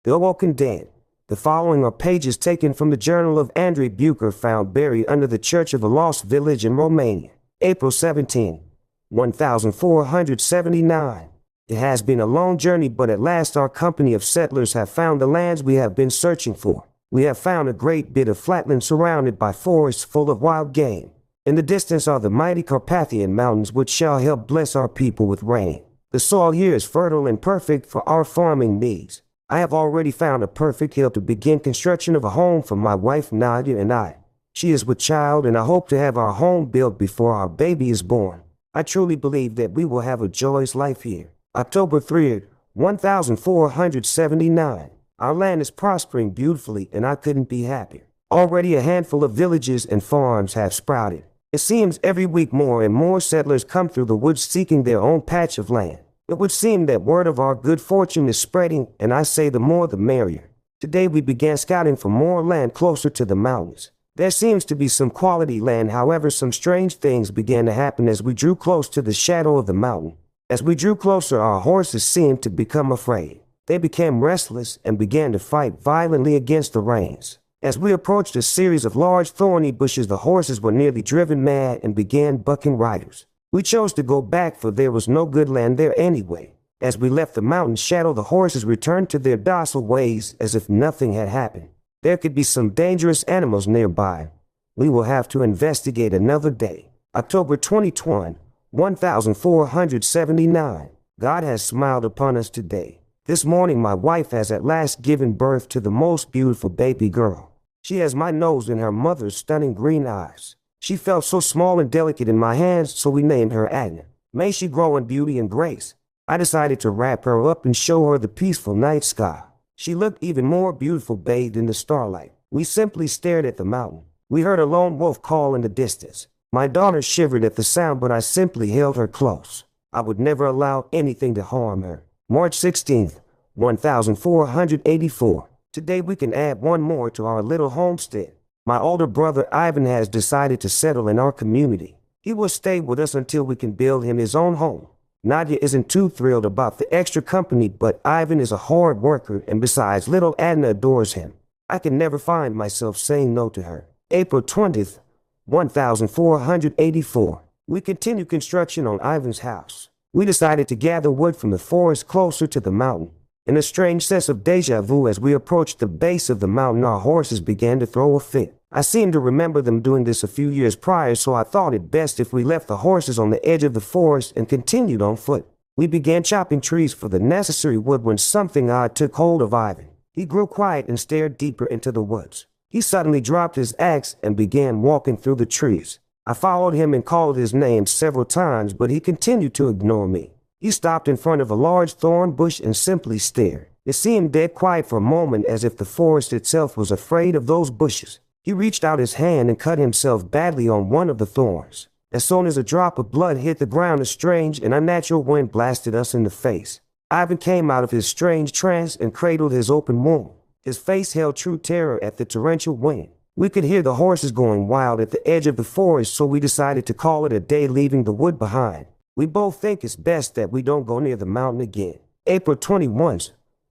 The Awoken dead. The following are pages taken from the journal of Andrei Bucher, found buried under the church of a lost village in Romania. April 17, 1479. It has been a long journey, but at last our company of settlers have found the lands we have been searching for. We have found a great bit of flatland surrounded by forests full of wild game. In the distance are the mighty Carpathian mountains, which shall help bless our people with rain. The soil here is fertile and perfect for our farming needs. I have already found a perfect hill to begin construction of a home for my wife Nadia and I. She is with child, and I hope to have our home built before our baby is born. I truly believe that we will have a joyous life here. October 3rd, 1479. Our land is prospering beautifully, and I couldn't be happier. Already a handful of villages and farms have sprouted. It seems every week more and more settlers come through the woods seeking their own patch of land. It would seem that word of our good fortune is spreading, and I say the more the merrier. Today we began scouting for more land closer to the mountains. There seems to be some quality land, however some strange things began to happen as we drew close to the shadow of the mountain. As we drew closer, our horses seemed to become afraid. They became restless and began to fight violently against the reins. As we approached a series of large thorny bushes, the horses were nearly driven mad and began bucking riders. We chose to go back, for there was no good land there anyway. As we left the mountain shadow, the horses returned to their docile ways as if nothing had happened. There could be some dangerous animals nearby. We will have to investigate another day. October 2021, 1479. God has smiled upon us today. This morning my wife has at last given birth to the most beautiful baby girl. She has my nose and her mother's stunning green eyes. She felt so small and delicate in my hands, so we named her Agnes. May she grow in beauty and grace. I decided to wrap her up and show her the peaceful night sky. She looked even more beautiful bathed in the starlight. We simply stared at the mountain. We heard a lone wolf call in the distance. My daughter shivered at the sound, but I simply held her close. I would never allow anything to harm her. March 16th, 1484. Today we can add one more to our little homestead. My older brother Ivan has decided to settle in our community. He will stay with us until we can build him his own home. Nadia isn't too thrilled about the extra company, but Ivan is a hard worker, and besides, little Adna adores him. I can never find myself saying no to her. April 20th, 1484. We continue construction on Ivan's house. We decided to gather wood from the forest closer to the mountain. In a strange sense of deja vu, as we approached the base of the mountain, our horses began to throw a fit. I seem to remember them doing this a few years prior, so I thought it best if we left the horses on the edge of the forest and continued on foot. We began chopping trees for the necessary wood when something odd took hold of Ivan. He grew quiet and stared deeper into the woods. He suddenly dropped his axe and began walking through the trees. I followed him and called his name several times, but he continued to ignore me. He stopped in front of a large thorn bush and simply stared. It seemed dead quiet for a moment, as if the forest itself was afraid of those bushes. He reached out his hand and cut himself badly on one of the thorns. As soon as a drop of blood hit the ground, a strange and unnatural wind blasted us in the face. Ivan came out of his strange trance and cradled his open wound. His face held true terror at the torrential wind. We could hear the horses going wild at the edge of the forest, so we decided to call it a day, leaving the wood behind. We both think it's best that we don't go near the mountain again. April 21,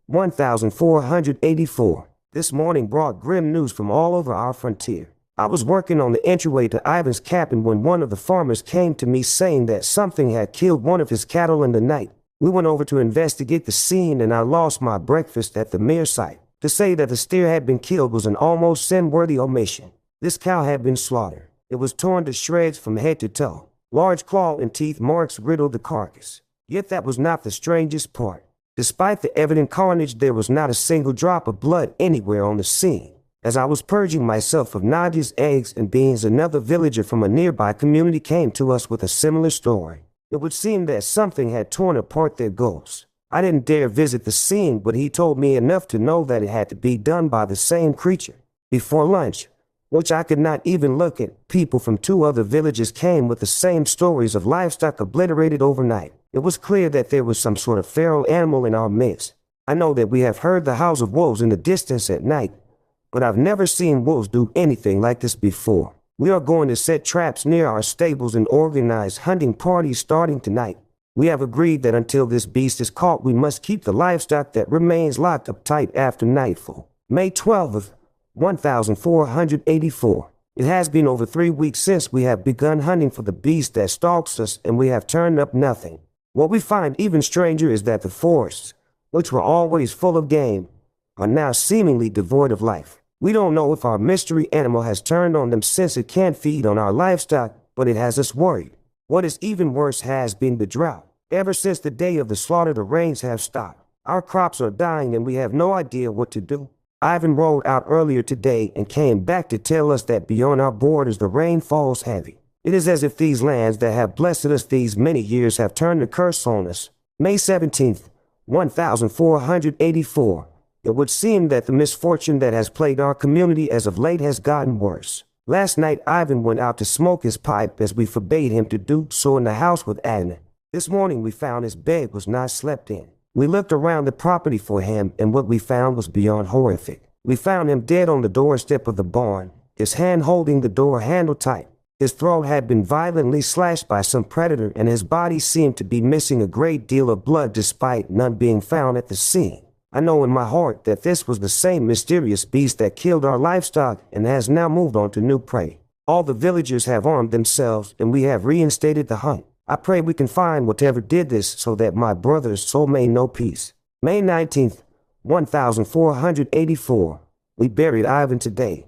1484. This morning brought grim news from all over our frontier. I was working on the entryway to Ivan's cabin when one of the farmers came to me saying that something had killed one of his cattle in the night. We went over to investigate the scene, and I lost my breakfast at the mere sight. To say that the steer had been killed was an almost sin-worthy omission. This cow had been slaughtered. It was torn to shreds from head to toe. Large claw and teeth marks riddled the carcass. Yet that was not the strangest part. Despite the evident carnage, there was not a single drop of blood anywhere on the scene. As I was purging myself of Nadia's eggs and beans, another villager from a nearby community came to us with a similar story. It would seem that something had torn apart their ghosts. I didn't dare visit the scene, but he told me enough to know that it had to be done by the same creature. Before lunch, which I could not even look at, people from 2 other villages came with the same stories of livestock obliterated overnight. It was clear that there was some sort of feral animal in our midst. I know that we have heard the howls of wolves in the distance at night, but I've never seen wolves do anything like this before. We are going to set traps near our stables and organize hunting parties starting tonight. We have agreed that until this beast is caught, we must keep the livestock that remains locked up tight after nightfall. May 12th, 1484. It has been over 3 weeks since we have begun hunting for the beast that stalks us, and we have turned up nothing. What we find even stranger is that the forests, which were always full of game, are now seemingly devoid of life. We don't know if our mystery animal has turned on them since it can't feed on our livestock, but it has us worried. What is even worse has been the drought. Ever since the day of the slaughter, the rains have stopped. Our crops are dying and we have no idea what to do. Ivan rode out earlier today and came back to tell us that beyond our borders the rain falls heavy. It is as if these lands that have blessed us these many years have turned a curse on us. May 17th, 1484. It would seem that the misfortune that has plagued our community as of late has gotten worse. Last night Ivan went out to smoke his pipe as we forbade him to do so in the house with Adna. This morning we found his bed was not slept in. We looked around the property for him, and what we found was beyond horrific. We found him dead on the doorstep of the barn, his hand holding the door handle tight. His throat had been violently slashed by some predator, and his body seemed to be missing a great deal of blood despite none being found at the scene. I know in my heart that this was the same mysterious beast that killed our livestock and has now moved on to new prey. All the villagers have armed themselves, and we have reinstated the hunt. I pray we can find whatever did this so that my brother's soul may know peace. May 19th, 1484. We buried Ivan today.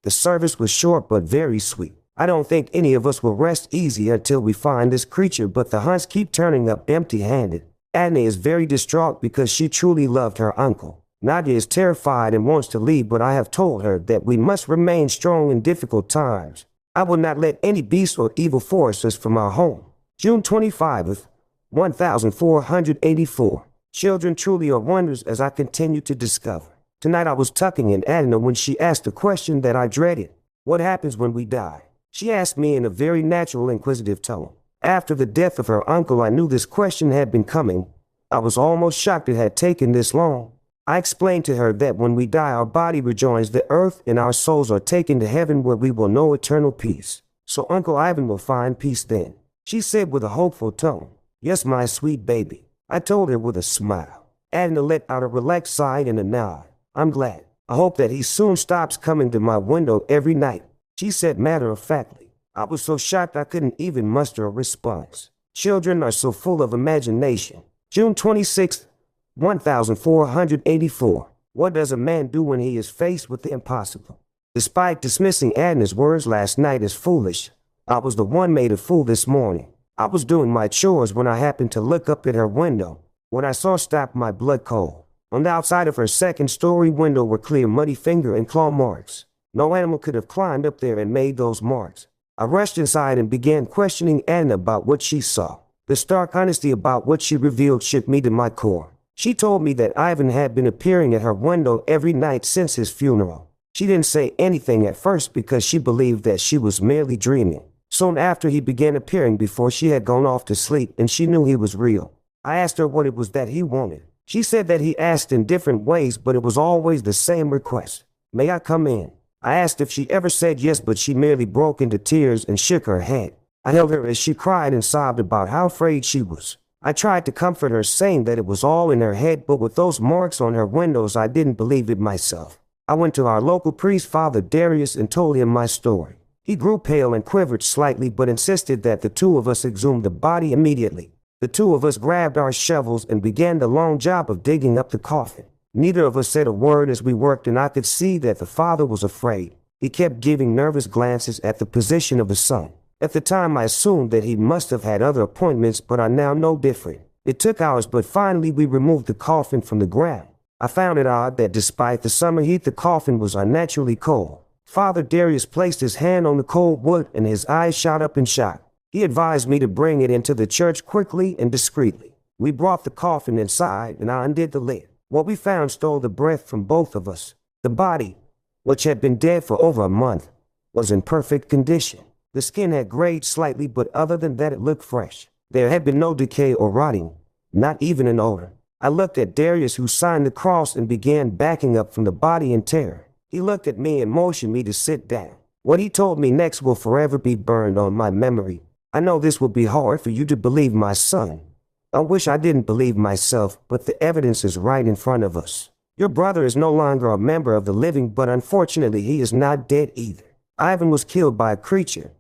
The service was short but very sweet. I don't think any of us will rest easy until we find this creature, but the hunts keep turning up empty-handed. Adna is very distraught because she truly loved her uncle. Nadia is terrified and wants to leave, but I have told her that we must remain strong in difficult times. I will not let any beast or evil force us from our home. June 25th, 1484. Children truly are wonders as I continue to discover. Tonight I was tucking in Adna when she asked a question that I dreaded. What happens when we die? She asked me in a very natural, inquisitive tone. After the death of her uncle, I knew this question had been coming. I was almost shocked it had taken this long. I explained to her that when we die, our body rejoins the earth and our souls are taken to heaven where we will know eternal peace. So Uncle Ivan will find peace then. She said with a hopeful tone, "Yes, my sweet baby." I told her with a smile. Adna let out a relaxed sigh and a nod. "I'm glad. I hope that he soon stops coming to my window every night," she said matter-of-factly. I was so shocked I couldn't even muster a response. Children are so full of imagination. June 26th, 1484. What does a man do when he is faced with the impossible? Despite dismissing Adna's words last night as foolish, I was the one made a fool this morning. I was doing my chores when I happened to look up at her window. What I saw stopped my blood cold. On the outside of her second-story window were clear muddy finger and claw marks. No animal could have climbed up there and made those marks. I rushed inside and began questioning Adna about what she saw. The stark honesty about what she revealed shook me to my core. She told me that Ivan had been appearing at her window every night since his funeral. She didn't say anything at first because she believed that she was merely dreaming. Soon after, he began appearing before she had gone off to sleep, and she knew he was real. I asked her what it was that he wanted. She said that he asked in different ways, but it was always the same request. "May I come in?" I asked if she ever said yes, but she merely broke into tears and shook her head. I held her as she cried and sobbed about how afraid she was. I tried to comfort her, saying that it was all in her head, but with those marks on her windows, I didn't believe it myself. I went to our local priest, Father Darius, and told him my story. He grew pale and quivered slightly, but insisted that the two of us exhume the body immediately. The two of us grabbed our shovels and began the long job of digging up the coffin. Neither of us said a word as we worked, and I could see that the father was afraid. He kept giving nervous glances at the position of the son. At the time, I assumed that he must have had other appointments, but I now know different. It took hours, but finally we removed the coffin from the ground. I found it odd that despite the summer heat, the coffin was unnaturally cold. Father Darius placed his hand on the cold wood, and his eyes shot up in shock. He advised me to bring it into the church quickly and discreetly. We brought the coffin inside, and I undid the lid. What we found stole the breath from both of us. The body, which had been dead for over a month, was in perfect condition. The skin had grayed slightly, but other than that, it looked fresh. There had been no decay or rotting, not even an odor. I looked at Darius, who signed the cross, and began backing up from the body in terror. He looked at me and motioned me to sit down. What he told me next will forever be burned on my memory. "I know this will be hard for you to believe, my son," I wish I didn't believe myself, but the evidence is right in front of us. Your brother is no longer a member of the living, but unfortunately he is not dead either. Ivan was killed by a creature.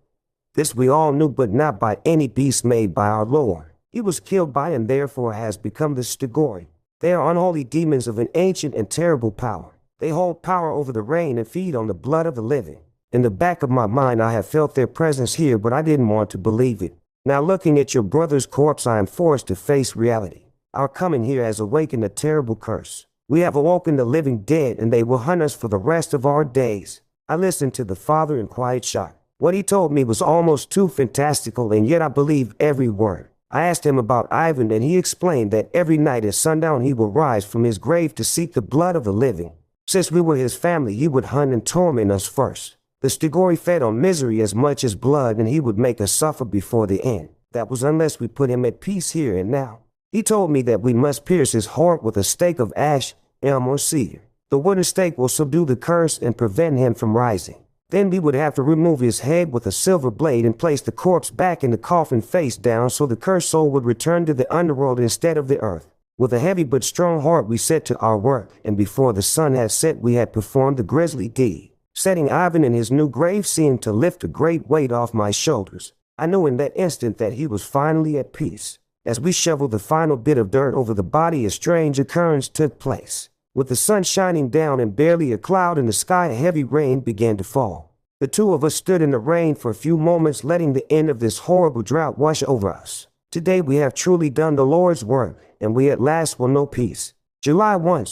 This we all knew, but not by any beast made by our Lord. He was killed by and therefore has become the Stigori. They are unholy demons of an ancient and terrible power. They hold power over the rain and feed on the blood of the living. In the back of my mind I have felt their presence here, but I didn't want to believe it. Now looking at your brother's corpse, I am forced to face reality. Our coming here has awakened a terrible curse. We have awoken the living dead, and they will hunt us for the rest of our days. I listened to the father in quiet shock. What he told me was almost too fantastical, and yet I believe every word. I asked him about Ivan, and he explained that every night at sundown he will rise from his grave to seek the blood of the living. Since we were his family, he would hunt and torment us first. The Stigori fed on misery as much as blood, and he would make us suffer before the end. That was unless we put him at peace here and now. He told me that we must pierce his heart with a stake of ash, elm, or cedar. The wooden stake will subdue the curse and prevent him from rising. Then we would have to remove his head with a silver blade and place the corpse back in the coffin face down, so the cursed soul would return to the underworld instead of the earth. With a heavy but strong heart we set to our work, and before the sun had set we had performed the grisly deed. Setting Ivan in his new grave seemed to lift a great weight off my shoulders. I knew in that instant that he was finally at peace. As we shoveled the final bit of dirt over the body, a strange occurrence took place. With the sun shining down and barely a cloud in the sky, a heavy rain began to fall. The two of us stood in the rain for a few moments, letting the end of this horrible drought wash over us. Today we have truly done the Lord's work, and we at last will know peace. July 1,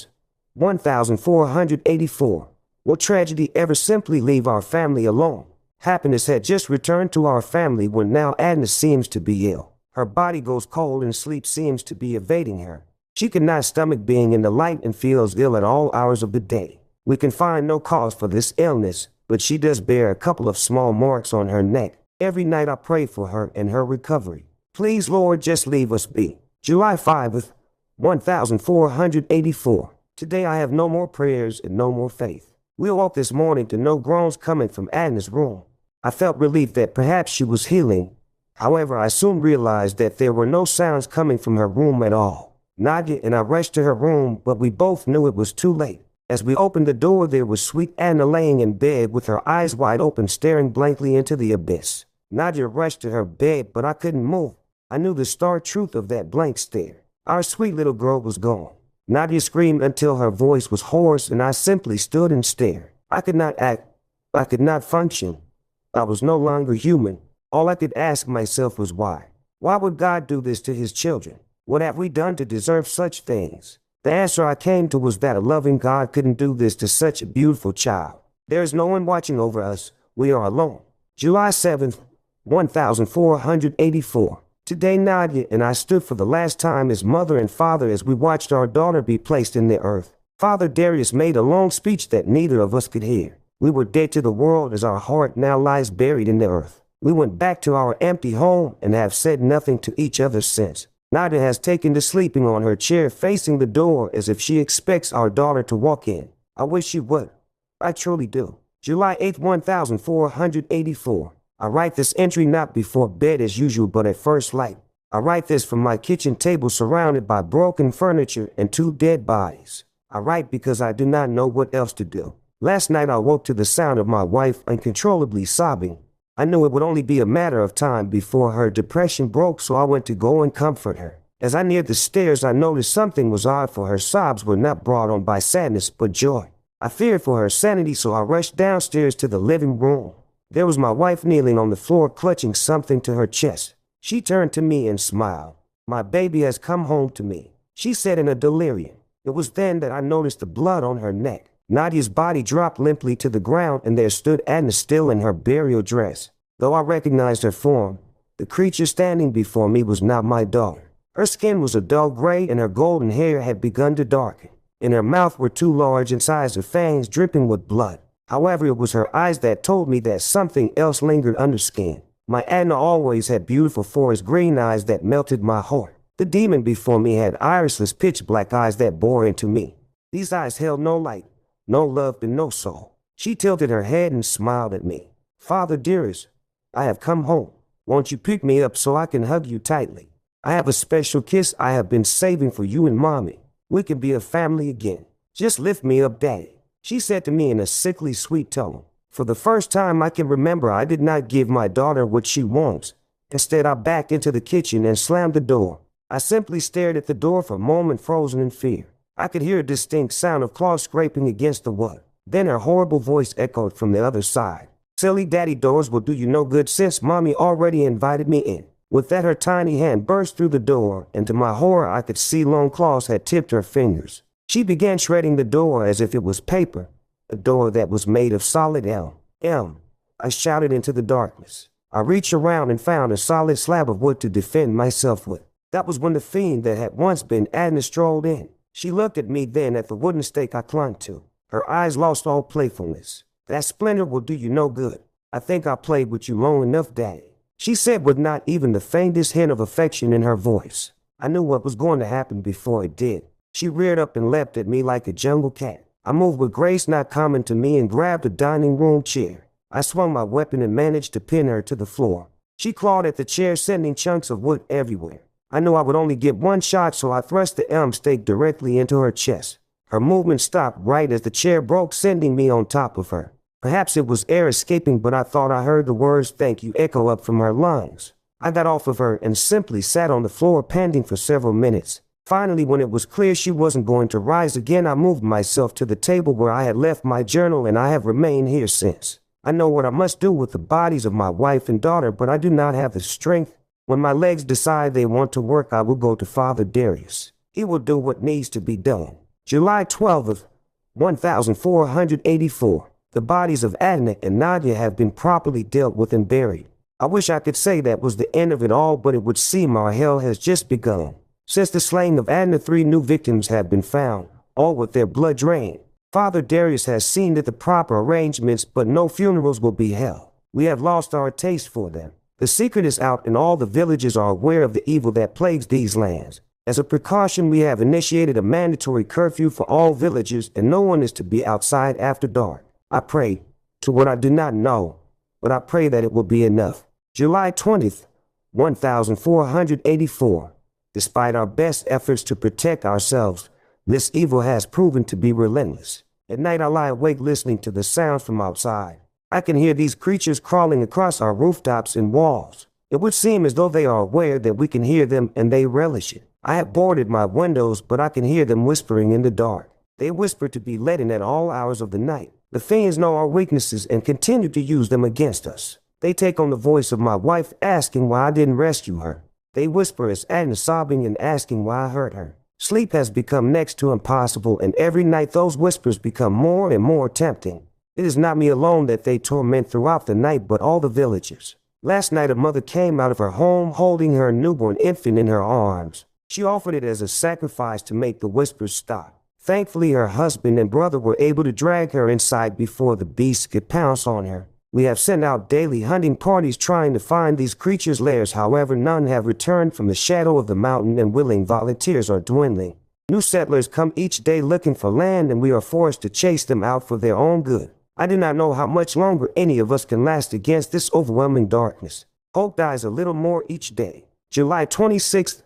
1484. Will tragedy ever simply leave our family alone? Happiness had just returned to our family when now Agnes seems to be ill. Her body goes cold and sleep seems to be evading her. She cannot stomach being in the light and feels ill at all hours of the day. We can find no cause for this illness, but she does bear a couple of small marks on her neck. Every night I pray for her and her recovery. Please, Lord, just leave us be. July 5, 1484. Today I have no more prayers and no more faith. We awoke this morning to no groans coming from Agnes' room. I felt relief that perhaps she was healing. However, I soon realized that there were no sounds coming from her room at all. Nadia and I rushed to her room, but we both knew it was too late. As we opened the door, there was sweet Anna laying in bed with her eyes wide open, staring blankly into the abyss. Nadia rushed to her bed, but I couldn't move. I knew the stark truth of that blank stare. Our sweet little girl was gone. Nadia screamed until her voice was hoarse, and I simply stood and stared. I could not act. I could not function. I was no longer human. All I could ask myself was why. Why would God do this to his children? What have we done to deserve such things? The answer I came to was that a loving God couldn't do this to such a beautiful child. There is no one watching over us. We are alone. July 7th, 1484. Today Nadia and I stood for the last time as mother and father as we watched our daughter be placed in the earth. Father Darius made a long speech that neither of us could hear. We were dead to the world as our heart now lies buried in the earth. We went back to our empty home and have said nothing to each other since. Nadia has taken to sleeping on her chair facing the door as if she expects our daughter to walk in. I wish she would. I truly do. July 8th, 1484. I write this entry not before bed as usual, but at first light. I write this from my kitchen table surrounded by broken furniture and 2 dead bodies. I write because I do not know what else to do. Last night I woke to the sound of my wife uncontrollably sobbing. I knew it would only be a matter of time before her depression broke, so I went to go and comfort her. As I neared the stairs, I noticed something was odd, for her sobs were not brought on by sadness but joy. I feared for her sanity, so I rushed downstairs to the living room. There was my wife kneeling on the floor, clutching something to her chest. She turned to me and smiled. "My baby has come home to me," she said in a delirium. It was then that I noticed the blood on her neck. Nadia's body dropped limply to the ground, and there stood Agnes still in her burial dress. Though I recognized her form, the creature standing before me was not my daughter. Her skin was a dull gray, and her golden hair had begun to darken. In her mouth were 2 large incisor fangs dripping with blood. However, it was her eyes that told me that something else lingered under skin. My Adna always had beautiful forest green eyes that melted my heart. The demon before me had irisless pitch black eyes that bore into me. These eyes held no light, no love, and no soul. She tilted her head and smiled at me. "Father dearest, I have come home. Won't you pick me up so I can hug you tightly?" I have a special kiss I have been saving for you and Mommy. We can be a family again. Just lift me up, Daddy," she said to me in a sickly sweet tone. For the first time I can remember, I did not give my daughter what she wants. Instead, I backed into the kitchen and slammed the door. I simply stared at the door for a moment, frozen in fear. I could hear a distinct sound of claws scraping against the wood. Then her horrible voice echoed from the other side. "Silly daddy, doors will do you no good since Mommy already invited me in." With that, her tiny hand burst through the door, and to my horror I could see long claws had tipped her fingers. She began shredding the door as if it was paper, a door that was made of solid elm. I shouted into the darkness. I reached around and found a solid slab of wood to defend myself with. That was when the fiend that had once been Adna strolled in. She looked at me, then at the wooden stake I clung to. Her eyes lost all playfulness. "That splinter will do you no good. I think I played with you long enough, Daddy," she said with not even the faintest hint of affection in her voice. I knew what was going to happen before it did. She reared up and leapt at me like a jungle cat. I moved with grace not common to me and grabbed a dining room chair. I swung my weapon and managed to pin her to the floor. She clawed at the chair, sending chunks of wood everywhere. I knew I would only get one shot, so I thrust the elm stake directly into her chest. Her movement stopped right as the chair broke, sending me on top of her. Perhaps it was air escaping, but I thought I heard the words "thank you" echo up from her lungs. I got off of her and simply sat on the floor, panting for several minutes. Finally, when it was clear she wasn't going to rise again, I moved myself to the table where I had left my journal, and I have remained here since. I know what I must do with the bodies of my wife and daughter, but I do not have the strength. When my legs decide they want to work, I will go to Father Darius. He will do what needs to be done. July 12th, 1484. The bodies of Adna and Nadia have been properly dealt with and buried. I wish I could say that was the end of it all, but it would seem our hell has just begun. Since the slaying of Adna, 3 new victims have been found, all with their blood drained. Father Darius has seen to the proper arrangements, but no funerals will be held. We have lost our taste for them. The secret is out, and all the villagers are aware of the evil that plagues these lands. As a precaution, we have initiated a mandatory curfew for all villagers, and no one is to be outside after dark. I pray to what I do not know, but I pray that it will be enough. July 20th, 1484. Despite our best efforts to protect ourselves, this evil has proven to be relentless. At night I lie awake listening to the sounds from outside. I can hear these creatures crawling across our rooftops and walls. It would seem as though they are aware that we can hear them, and they relish it. I have boarded my windows, but I can hear them whispering in the dark. They whisper to be let in at all hours of the night. The fiends know our weaknesses and continue to use them against us. They take on the voice of my wife, asking why I didn't rescue her. They whisper as Adna sobbing and asking why I hurt her. Sleep has become next to impossible, and every night those whispers become more and more tempting. It is not me alone that they torment throughout the night, but all the villagers. Last night a mother came out of her home holding her newborn infant in her arms. She offered it as a sacrifice to make the whispers stop. Thankfully, her husband and brother were able to drag her inside before the beasts could pounce on her. We have sent out daily hunting parties trying to find these creatures' lairs. However, none have returned from the shadow of the mountain, and willing volunteers are dwindling. New settlers come each day looking for land, and we are forced to chase them out for their own good. I do not know how much longer any of us can last against this overwhelming darkness. Hope dies a little more each day. July 26th,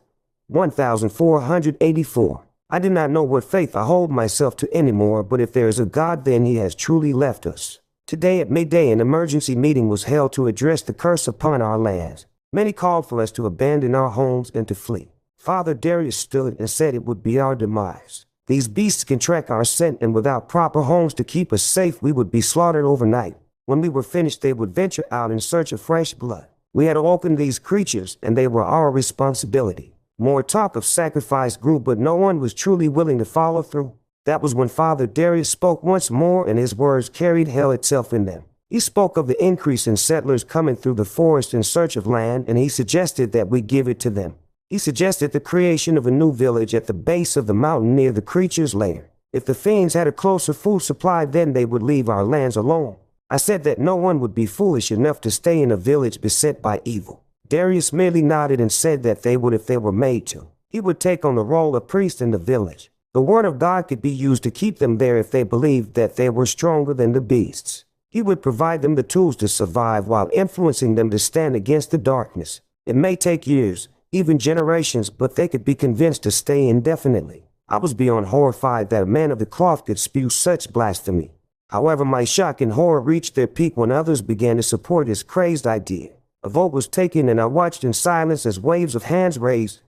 1484. I do not know what faith I hold myself to anymore, but if there is a God, then he has truly left us. Today at midday, an emergency meeting was held to address the curse upon our lands. Many called for us to abandon our homes and to flee. Father Darius stood and said it would be our demise. These beasts can track our scent, and without proper homes to keep us safe, we would be slaughtered overnight. When we were finished, they would venture out in search of fresh blood. We had awoken these creatures, and they were our responsibility. More talk of sacrifice grew, but no one was truly willing to follow through. That was when Father Darius spoke once more, and his words carried hell itself in them. He spoke of the increase in settlers coming through the forest in search of land, and he suggested that we give it to them. He suggested the creation of a new village at the base of the mountain near the creature's lair. If the fiends had a closer food supply, then they would leave our lands alone. I said that no one would be foolish enough to stay in a village beset by evil. Darius merely nodded and said that they would if they were made to. He would take on the role of priest in the village. The word of God could be used to keep them there if they believed that they were stronger than the beasts. He would provide them the tools to survive while influencing them to stand against the darkness. It may take years, even generations, but they could be convinced to stay indefinitely. I was beyond horrified that a man of the cloth could spew such blasphemy. However, my shock and horror reached their peak when others began to support his crazed idea. A vote was taken, and I watched in silence as waves of hands raised,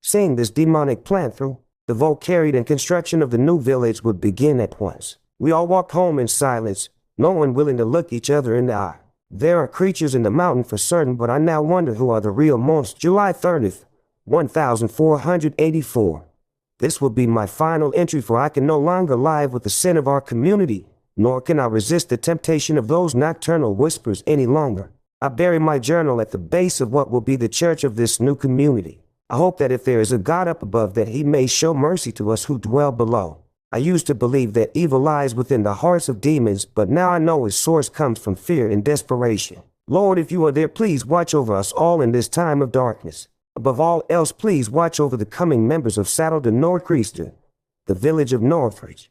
seeing this demonic plan through. The vote carried, and construction of the new village would begin at once. We all walked home in silence, no one willing to look each other in the eye. There are creatures in the mountain for certain, but I now wonder who are the real monsters. July 30th, 1484. This will be my final entry, for I can no longer live with the sin of our community, nor can I resist the temptation of those nocturnal whispers any longer. I bury my journal at the base of what will be the church of this new community. I hope that if there is a God up above, that he may show mercy to us who dwell below. I used to believe that evil lies within the hearts of demons, but now I know its source comes from fear and desperation. Lord, if you are there, please watch over us all in this time of darkness. Above all else, please watch over the coming members of Saddle to Northcreaster, the village of Northridge.